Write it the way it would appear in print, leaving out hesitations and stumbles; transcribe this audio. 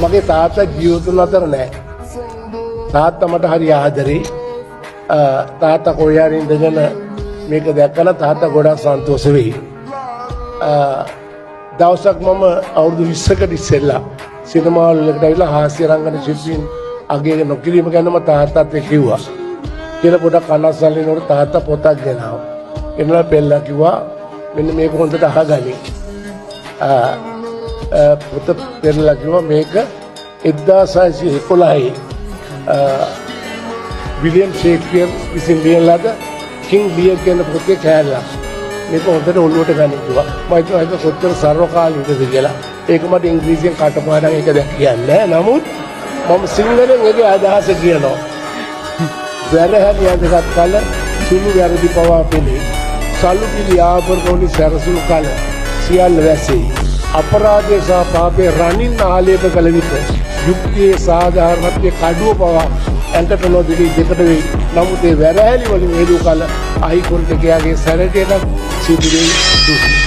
මගේ තාත්තා ජීවිතුන් අතර නැහැ. තාත්තා මට හරි ආදරේ. තාත්තා කොහේ හරි ඉඳගෙන මේක දැක්කම තාත්තා ගොඩාක් සන්තෝෂ වෙයි. දවසක් මම අවුරුදු 20කට ඉස්සෙල්ලා සිනමා වලට ඇවිල්ලා හාස්‍ය රංගන ශිල්පීන් අගය නොකිරීම ගැනම තාත්තත් කිව්වා. කියලා පොඩක් කනස්සල්ලිනකොට තාත්තා පොතක් ගෙනාවා. එනවා පෙළලා කිව්වා මෙන්න මේක හොඳට අහගනි. පොත පෙළලා කිව්වා මේක 1611 විලියම් ෂේක්ස්පියර් විසින් ලියන ලද කිං ලියර් කියන පොතේ කෑල්ලක්. මේක හොඳට ඔළුවට ගන්න කිව්වා. මම හිතුවා ඒක කොච්චර සර්වකාලීනද කියලා. ඒක මට ඉංග්‍රීසියෙන් කටපාඩම් ඒක දැක් කියන්නේ නමුත් මම සිංහලෙන් ඒකේ අදහස කියනවා. වැරහැරි යදගත් කල සුළු වැරදි පවා පෙනේ. සලු පිළි ආභරණෝනි සැරසුණු කල සියල්ල වැසෙයි. අපරාධය සහ පාපේ රණින් ආලේප කළ විට යුක්තියේ සාධාරණත්වයේ කඩුව පවා ඇඟට නොදිවි දෙකට වෙයි. නමුත් ඒ වැරහැලි වලින් හේතු කල අයිකොන්ට ගියාගේ සැරටේට සිදුවේ දුක්.